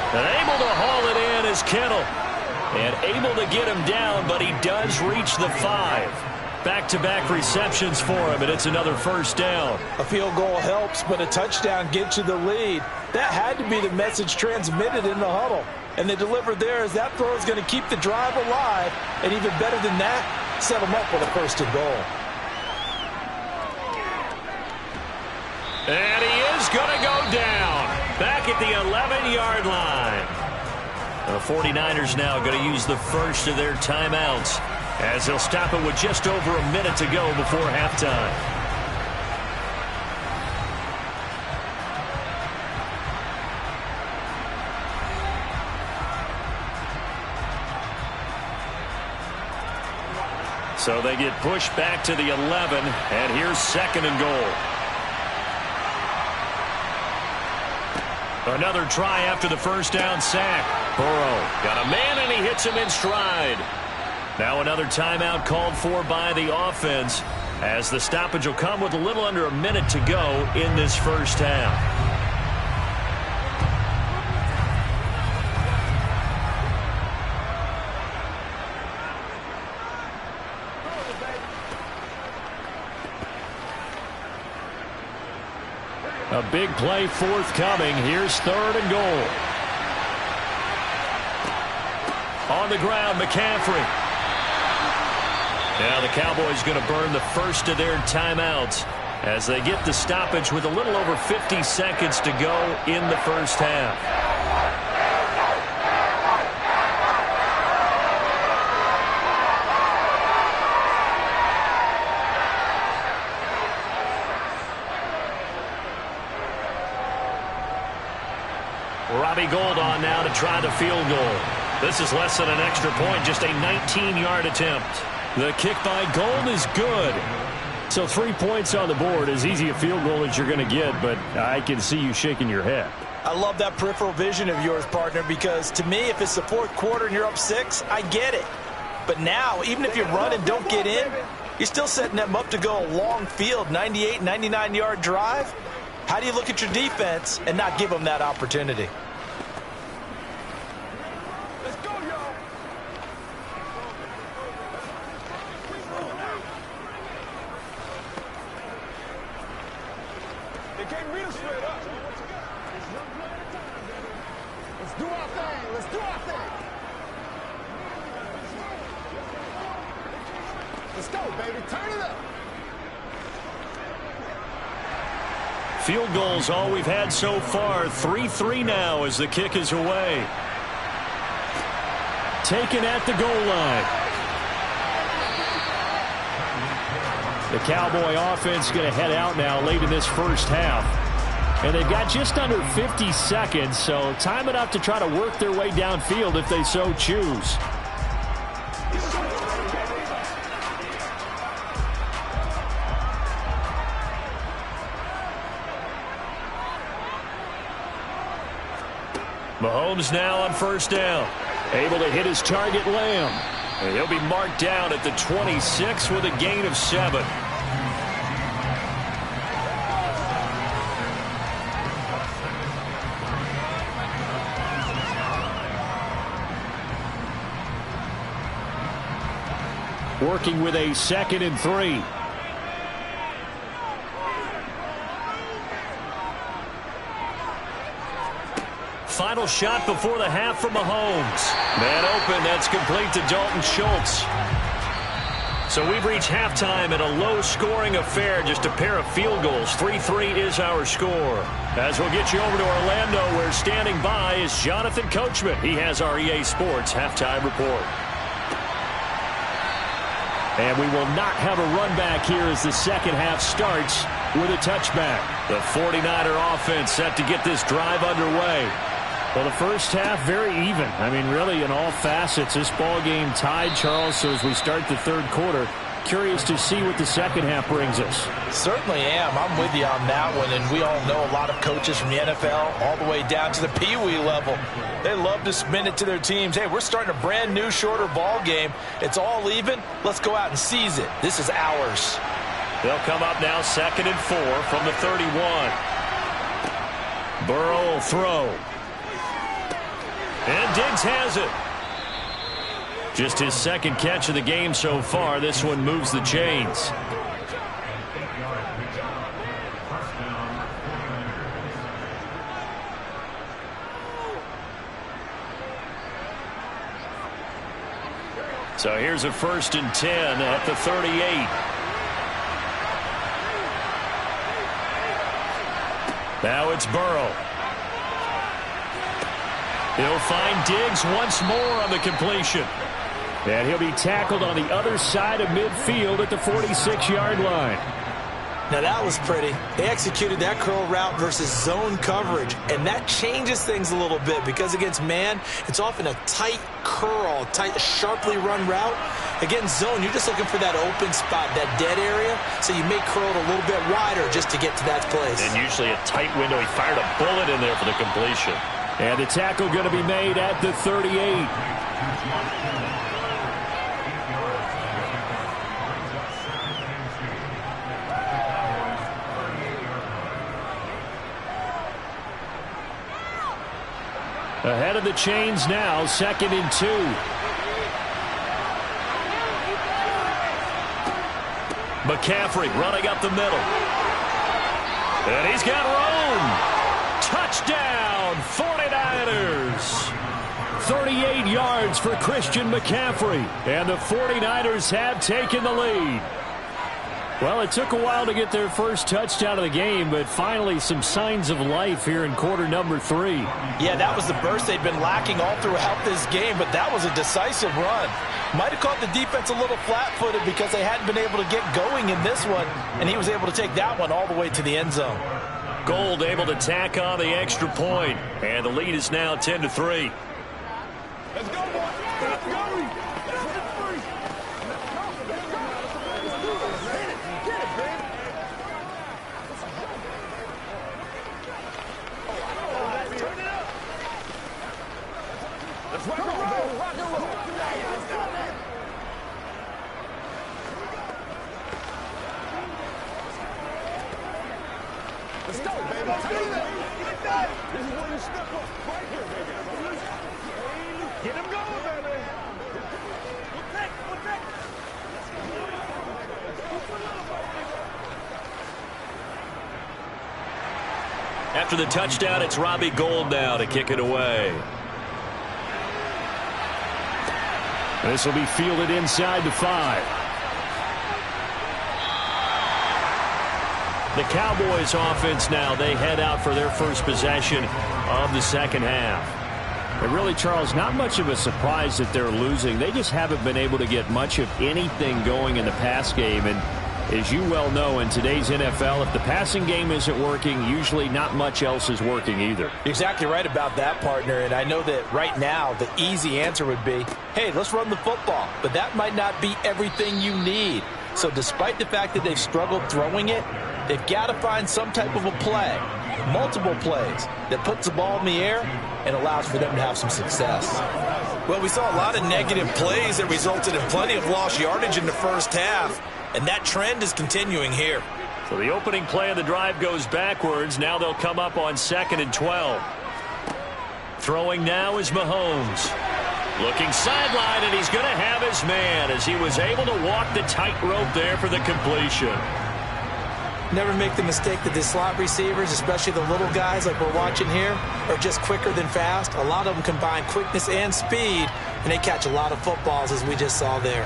And able to haul it in is Kittle. And able to get him down, but he does reach the 5. Back-to-back receptions for him, and it's another first down. A field goal helps, but a touchdown gets you the lead. That had to be the message transmitted in the huddle. And they delivered there as that throw is going to keep the drive alive. And even better than that, set them up with a 1st and goal. And he is going to go down. Back at the 11-yard line. The 49ers now going to use the first of their timeouts, as they'll stop it with just over a minute to go before halftime. So they get pushed back to the 11, and here's 2nd and goal. Another try after the first down sack. Burrow got a man, and he hits him in stride. Now another timeout called for by the offense, as the stoppage will come with a little under a minute to go in this first half. A big play forthcoming. Here's 3rd and goal. On the ground, McCaffrey. Now the Cowboys going to burn the first of their timeouts as they get the stoppage with a little over 50 seconds to go in the first half. Robbie Gould on now to try the field goal. This is less than an extra point, just a 19-yard attempt. The kick by Gould is good. So 3 points on the board, as easy a field goal as you're going to get, but I can see you shaking your head. I love that peripheral vision of yours, partner, because to me, if it's the 4th quarter and you're up 6, I get it. But now, even if you run and don't get in, you're still setting them up to go a long field, 98, 99-yard drive. How do you look at your defense and not give them that opportunity? Let's go, y'all. They can't beat us straight up. Let's do our thing. Let's do our thing. Let's go, baby. Turn it up. Field goals all we've had so far. 3-3 now as the kick is away. Taken at the goal line. The Cowboy offense going to head out now late in this first half. And they've got just under 50 seconds, so time enough to try to work their way downfield if they so choose. Mahomes now on first down. Able to hit his target, Lamb. And he'll be marked down at the 26 with a gain of 7. Working with a 2nd and 3. Final shot before the half from Mahomes. Man open, that's complete to Dalton Schultz. So we've reached halftime in a low-scoring affair, just a pair of field goals. 3-3 is our score. As we'll get you over to Orlando, where standing by is Jonathan Coachman. He has our EA Sports halftime report. And we will not have a run back here as the second half starts with a touchback. The 49er offense set to get this drive underway. Well, the first half, very even. I mean, really, in all facets, this ball game tied, Charles. So as we start the third quarter, curious to see what the second half brings us. Certainly am. I'm with you on that one. And we all know a lot of coaches from the NFL all the way down to the Pee-wee level. They love to spin it to their teams. Hey, we're starting a brand new, shorter ball game. It's all even. Let's go out and seize it. This is ours. They'll come up now 2nd and 4 from the 31. Burrow will throw. And Diggs has it. Just his second catch of the game so far. This one moves the chains. So here's a 1st and 10 at the 38. Now it's Burrow. He'll find Diggs once more on the completion. And he'll be tackled on the other side of midfield at the 46-yard line. Now that was pretty. They executed that curl route versus zone coverage, and that changes things a little bit because against man, it's often a tight curl, tight, sharply run route. Against zone, you're just looking for that open spot, that dead area, so you may curl it a little bit wider just to get to that place. And usually a tight window. He fired a bullet in there for the completion. And the tackle going to be made at the 38. Ahead of the chains now, 2nd and 2. McCaffrey running up the middle. And he's got room. Touchdown, 49ers. 38 yards for Christian McCaffrey. And the 49ers have taken the lead. Well, it took a while to get their first touchdown of the game, but finally some signs of life here in quarter number 3. Yeah, that was the burst they'd been lacking all throughout this game, but that was a decisive run. Might have caught the defense a little flat-footed because they hadn't been able to get going in this one, and he was able to take that one all the way to the end zone. Gold able to tack on the extra point, and the lead is now 10-3. Let's go, boys. Let's go. Let's go, baby. Let's do this. Get that. This is where you step up. Right here, baby. Get him going, baby. After the touchdown, it's Robbie Gould now to kick it away. This will be fielded inside the 5. The Cowboys offense now, they head out for their first possession of the second half. And really, Charles, not much of a surprise that they're losing. They just haven't been able to get much of anything going in the pass game. And as you well know, in today's NFL, if the passing game isn't working, usually not much else is working either. You're exactly right about that, partner. And I know that right now the easy answer would be, hey, let's run the football. But that might not be everything you need. So despite the fact that they've struggled throwing it, they've got to find some type of a play, multiple plays, that puts the ball in the air and allows for them to have some success. Well, we saw a lot of negative plays that resulted in plenty of lost yardage in the first half, and that trend is continuing here. So the opening play of the drive goes backwards. Now they'll come up on 2nd and 12. Throwing now is Mahomes. Looking sideline, and he's going to have his man as he was able to walk the tightrope there for the completion. Never make the mistake that the slot receivers, especially the little guys like we're watching here, are just quicker than fast. A lot of them combine quickness and speed, and they catch a lot of footballs, as we just saw there.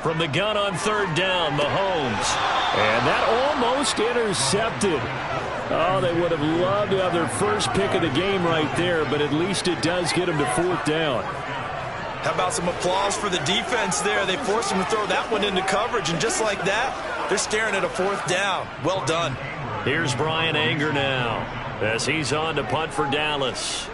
From the gun on 3rd down, Mahomes. And that almost intercepted. Oh, they would have loved to have their first pick of the game right there, but at least it does get them to 4th down. How about some applause for the defense there? They forced him to throw that one into coverage, and just like that, They're staring at a 4th down. Well done. Here's Bryan Anger now as he's on to punt for Dallas.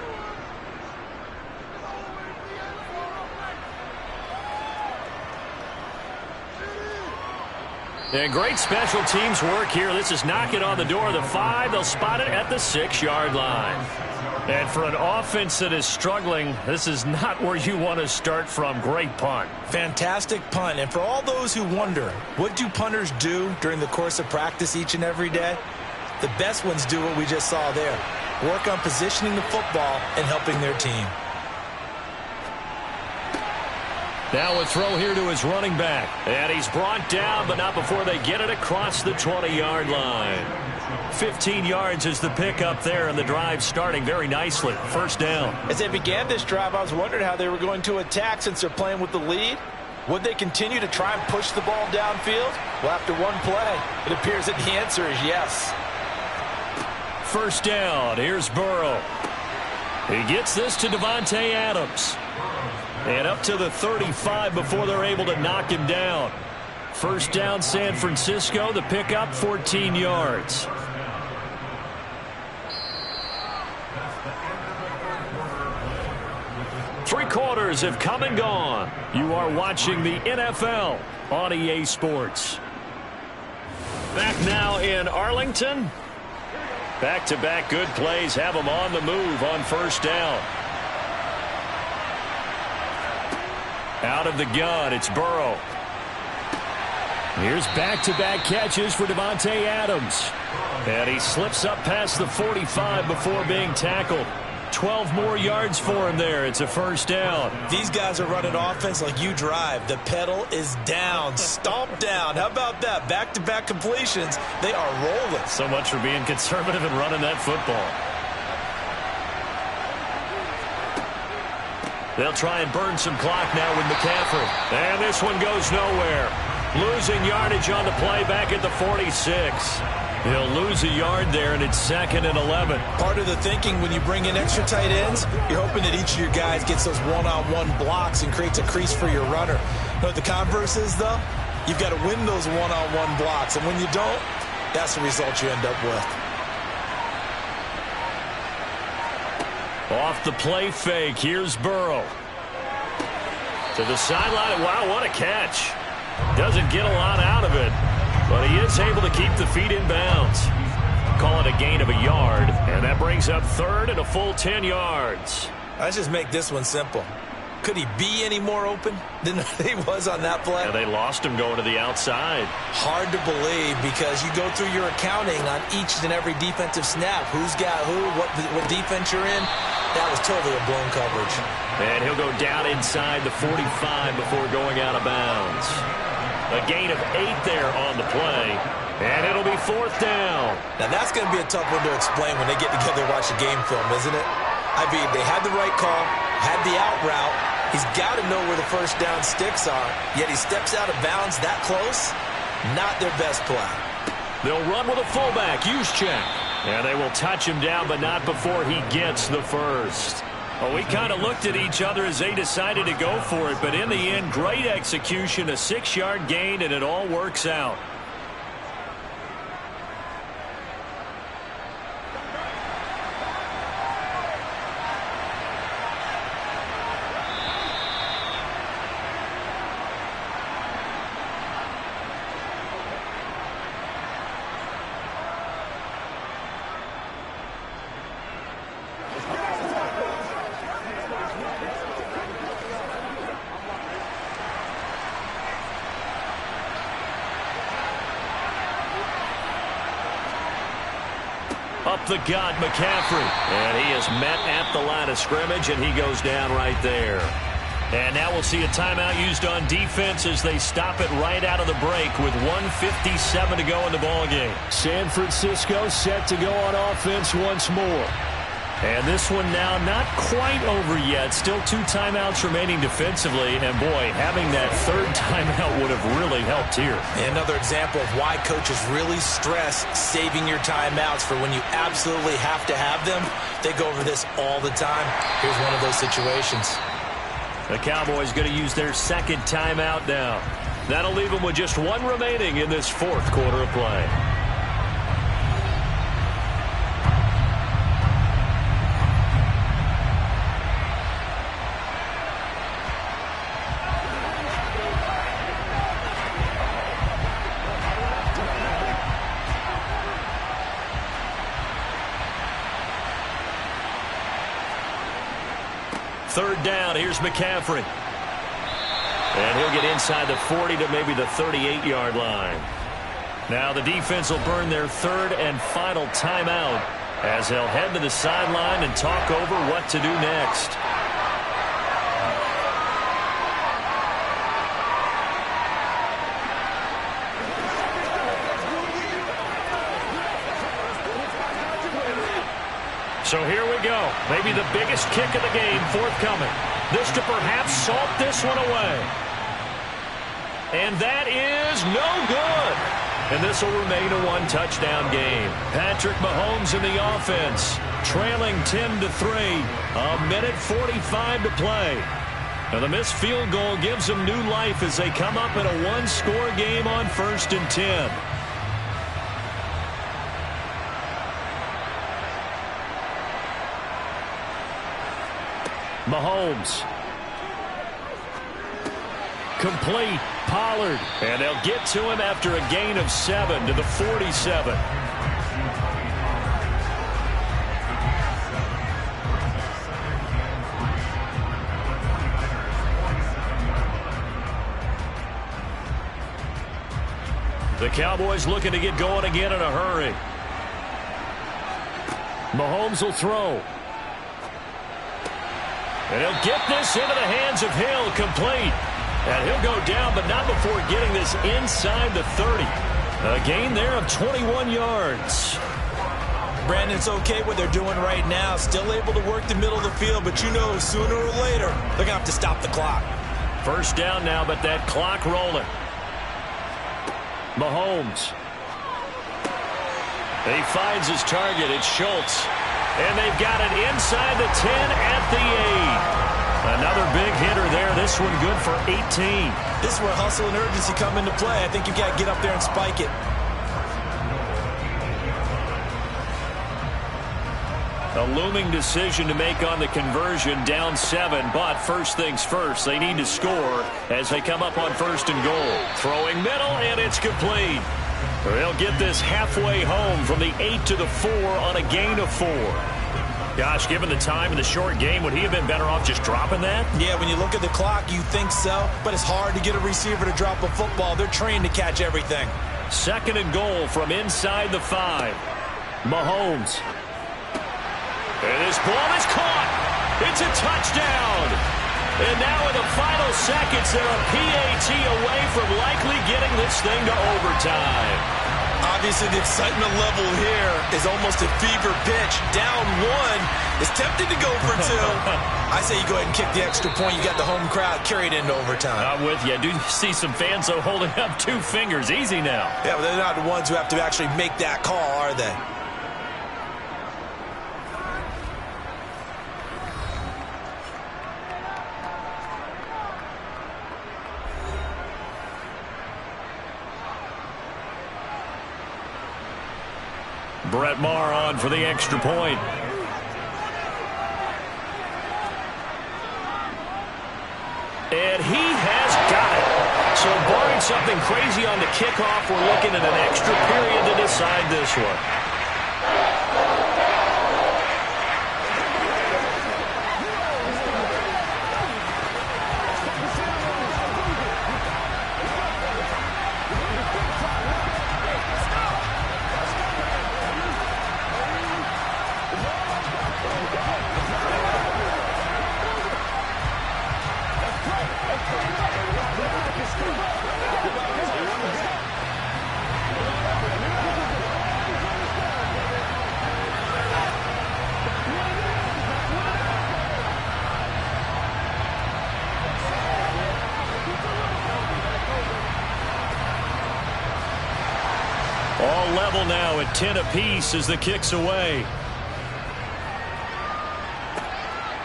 And great special teams work here. This is knocking on the door of the 5. They'll spot it at the 6-yard line. And for an offense that is struggling, this is not where you want to start from. Great punt. Fantastic punt. And for all those who wonder, what do punters do during the course of practice each and every day? The best ones do what we just saw there. Work on positioning the football and helping their team. Now a throw here to his running back. And he's brought down, but not before they get it across the 20-yard line. 15 yards is the pickup there, and the drive starting very nicely. 1st down. As they began this drive, I was wondering how they were going to attack since they're playing with the lead. Would they continue to try and push the ball downfield? Well, after one play, it appears that the answer is yes. 1st down. Here's Burrow. He gets this to Davante Adams. And up to the 35 before they're able to knock him down. 1st down, San Francisco. The pickup, 14 yards. Three quarters have come and gone. You are watching the NFL on EA Sports. Back now in Arlington. Back-to-back good plays have them on the move on 1st down. Out of the gun, it's Burrow. Here's back-to-back catches for Davante Adams. And he slips up past the 45 before being tackled. 12 more yards for him there. It's a 1st down. These guys are running offense like you drive. The pedal is down, stomped down. How about that? Back-to-back completions. They are rolling. So much for being conservative and running that football. They'll try and burn some clock now with McCaffrey. And this one goes nowhere. Losing yardage on the play back at the 46. He'll lose a yard there, and it's 2nd and 11. Part of the thinking when you bring in extra tight ends, you're hoping that each of your guys gets those one-on-one blocks and creates a crease for your runner. You know what the converse is, though? You've got to win those one-on-one blocks, and when you don't, that's the result you end up with. Off the play fake, here's Burrow. To the sideline. Wow, what a catch. Doesn't get a lot out of it, but he is able to keep the feet in bounds. Call it a gain of a yard, and that brings up 3rd and a full 10 yards. Let's just make this one simple. Could he be any more open than he was on that play? Yeah, they lost him going to the outside. Hard to believe because you go through your accounting on each and every defensive snap. Who's got who, what defense you're in. That was totally a blown coverage. And he'll go down inside the 45 before going out of bounds. A gain of 8 there on the play. And it'll be 4th down. Now that's going to be a tough one to explain when they get together and watch a game film, isn't it? I mean, they had the right call, had the out route. He's got to know where the 1st down sticks are, yet he steps out of bounds that close. Not their best play. They'll run with a fullback, Juszczyk. And they will touch him down, but not before he gets the 1st. Well, we kind of looked at each other as they decided to go for it, but in the end, great execution, a 6-yard gain, and it all works out. Up the gut, McCaffrey. And he is met at the line of scrimmage, and he goes down right there. And now we'll see a timeout used on defense as they stop it right out of the break with 1:57 to go in the ballgame. San Francisco set to go on offense once more. And this one now not quite over yet. Still 2 timeouts remaining defensively. And, boy, having that 3rd timeout would have really helped here. Another example of why coaches really stress saving your timeouts for when you absolutely have to have them. They go over this all the time. Here's one of those situations. The Cowboys going to use their 2nd timeout now. That'll leave them with just one remaining in this fourth quarter of play. Third down, here's McCaffrey. And he'll get inside the 40 to maybe the 38-yard line. Now the defense will burn their third and final timeout as they'll head to the sideline and talk over what to do next. So here we go. Maybe the biggest kick of the game forthcoming. This to perhaps salt this one away. And that is no good. And this will remain a one-touchdown game. Patrick Mahomes in the offense, trailing 10-3. A minute 45 to play. Now the missed field goal gives them new life as they come up in a one-score game on 1st and 10. Mahomes. Complete. Pollard. And they'll get to him after a gain of 7 to the 47. The Cowboys looking to get going again in a hurry. Mahomes will throw. And he'll get this into the hands of Hill, complete. And he'll go down, but not before getting this inside the 30. A gain there of 21 yards. Brandon, it's okay what they're doing right now. Still able to work the middle of the field, but you know sooner or later they're going to have to stop the clock. First down now, but that clock rolling. Mahomes. He finds his target. It's Schultz. And they've got it inside the 10 at the 8. Another big hitter there. This one good for 18. This is where hustle and urgency come into play. I think you've got to get up there and spike it. A looming decision to make on the conversion, down 7. But first things first, they need to score as they come up on 1st and goal. Throwing middle, and it's complete. They'll get this halfway home from the 8 to the 4 on a gain of 4. Gosh, given the time in the short game, would he have been better off just dropping that? Yeah, when you look at the clock, you think so. But it's hard to get a receiver to drop a football. They're trained to catch everything. 2nd and goal from inside the 5. Mahomes. And this ball is caught. It's a touchdown. And now in the final seconds, they're a PAT away from likely getting this thing to overtime. Obviously, the excitement level here is almost a fever pitch. Down 1 is tempted to go for 2. I say you go ahead and kick the extra point. You got the home crowd carried into overtime. I'm with you. I do see some fans, though, holding up 2 fingers. Easy now. Yeah, but they're not the ones who have to actually make that call, are they? Brett Maher on for the extra point. And he has got it. So barring something crazy on the kickoff, we're looking at an extra period to decide this one. All level now at 10 apiece as the kick's away.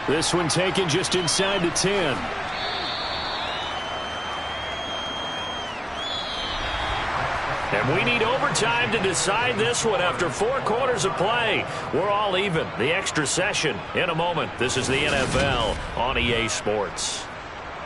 This one taken just inside the 10. We need overtime to decide this one after 4 quarters of play. We're all even. The extra session in a moment. This is the NFL on EA Sports.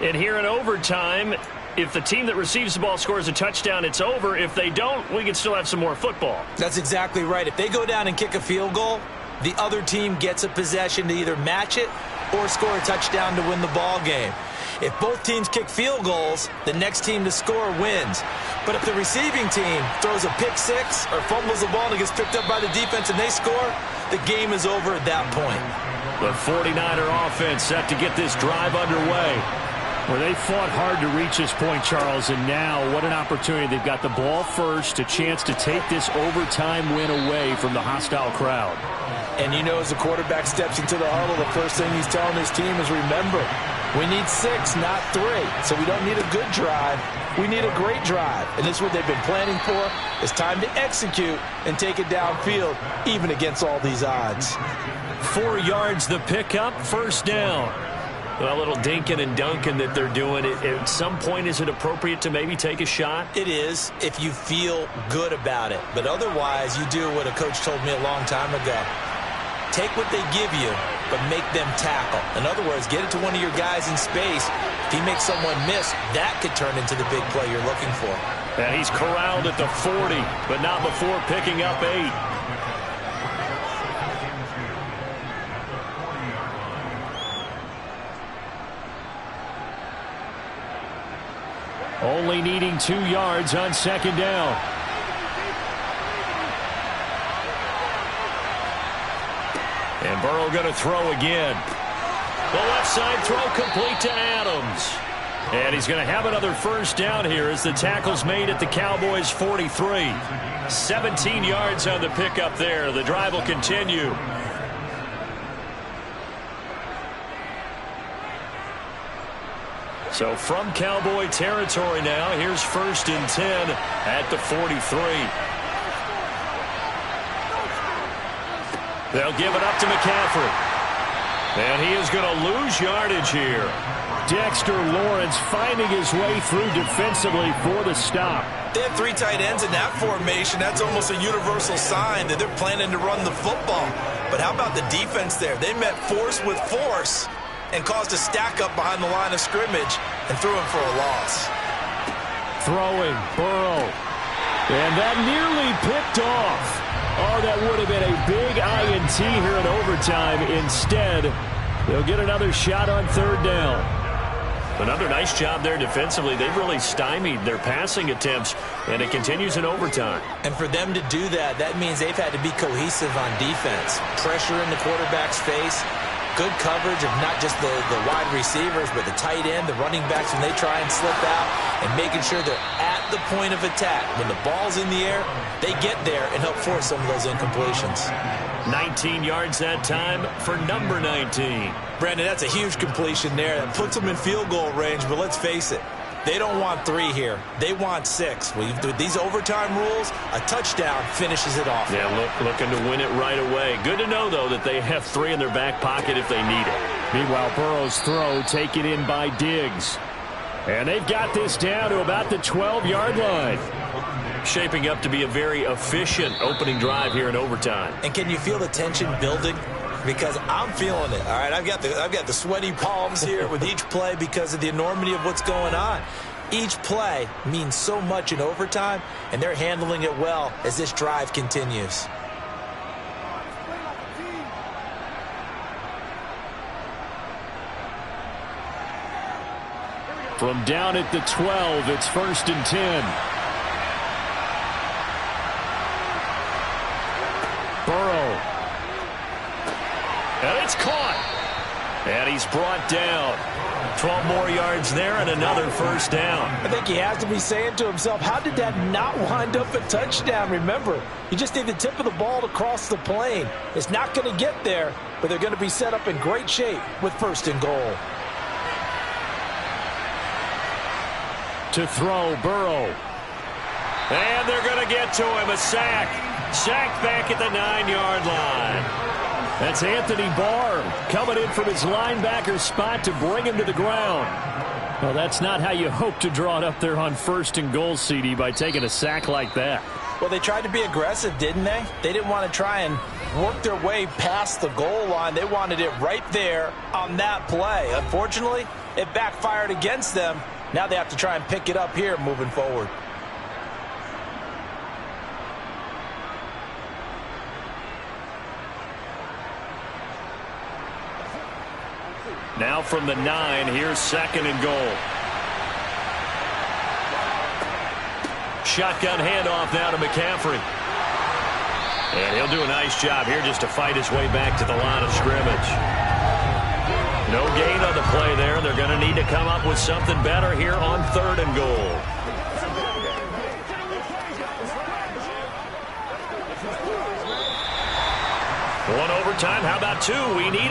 And here in overtime, if the team that receives the ball scores a touchdown, it's over. If they don't, we can still have some more football. That's exactly right. If they go down and kick a field goal, the other team gets a possession to either match it or score a touchdown to win the ball game. If both teams kick field goals, the next team to score wins. But if the receiving team throws a pick six or fumbles the ball and it gets picked up by the defense and they score, the game is over at that point. The 49er offense set to get this drive underway. Well, they fought hard to reach this point, Charles, and now what an opportunity. They've got the ball first, a chance to take this overtime win away from the hostile crowd. And you know, as the quarterback steps into the huddle, the first thing he's telling his team is, remember, we need 6, not 3. So we don't need a good drive. We need a great drive. And this is what they've been planning for. It's time to execute and take it downfield, even against all these odds. 4 yards the pickup, first down. Well, a little dinking and dunking that they're doing. At some point, is it appropriate to maybe take a shot? It is if you feel good about it. But otherwise, you do what a coach told me a long time ago. Take what they give you, but make them tackle. In other words, get it to one of your guys in space. If he makes someone miss, that could turn into the big play you're looking for. And he's corralled at the 40, but not before picking up 8. Only needing 2 yards on second down. And Burrow going to throw again. The left side throw complete to Adams. And he's going to have another first down here as the tackle's made at the Cowboys' 43. 17 yards on the pickup there. The drive will continue. So from Cowboy territory now, here's 1st and 10 at the 43. They'll give it up to McCaffrey. And he is going to lose yardage here. Dexter Lawrence finding his way through defensively for the stop. They have 3 tight ends in that formation. That's almost a universal sign that they're planning to run the football. But how about the defense there? They met force with force and caused a stack up behind the line of scrimmage and threw him for a loss. Throwing, Burrow. And that nearly picked off. Oh, that would have been a big INT here in overtime. Instead, they'll get another shot on 3rd down. Another nice job there defensively. They've really stymied their passing attempts, and it continues in overtime. And for them to do that, that means they've had to be cohesive on defense. Pressure in the quarterback's face. Good coverage of not just the wide receivers, but the tight end, the running backs when they try and slip out, and making sure they're at the point of attack. When the ball's in the air, they get there and help force some of those incompletions. 19 yards that time for number 19. Brandon, that's a huge completion there. That puts them in field goal range, but let's face it, they don't want 3 here. They want 6. With these overtime rules, a touchdown finishes it off. Yeah, looking to win it right away. Good to know, though, that they have 3 in their back pocket if they need it. Meanwhile, Burrow's throw taken in by Diggs. And they've got this down to about the 12-yard line. Shaping up to be a very efficient opening drive here in overtime. And can you feel the tension building? Because I'm feeling it. All right, I've got the sweaty palms here with each play because of the enormity of what's going on. Each play means so much in overtime, and they're handling it well as this drive continues. From down at the 12, it's 1st and 10. Burrow. And it's caught. And he's brought down. 12 more yards there and another first down. I think he has to be saying to himself, how did that not wind up a touchdown? Remember, you just need the tip of the ball to cross the plane. It's not going to get there, but they're going to be set up in great shape with 1st and goal. To throw, Burrow. And they're going to get to him, a sack. Sacked back at the 9-yard line. That's Anthony Barr coming in from his linebacker spot to bring him to the ground. Well, that's not how you hope to draw it up there on 1st and goal, CD, by taking a sack like that. Well, they tried to be aggressive, didn't they? They didn't want to try and work their way past the goal line. They wanted it right there on that play. Unfortunately, it backfired against them. Now they have to try and pick it up here moving forward. Now from the 9, here's 2nd and goal. Shotgun handoff now to McCaffrey. And he'll do a nice job here just to fight his way back to the line of scrimmage. No gain on the play there. They're going to need to come up with something better here on 3rd and goal. One overtime. How about 2? We need it.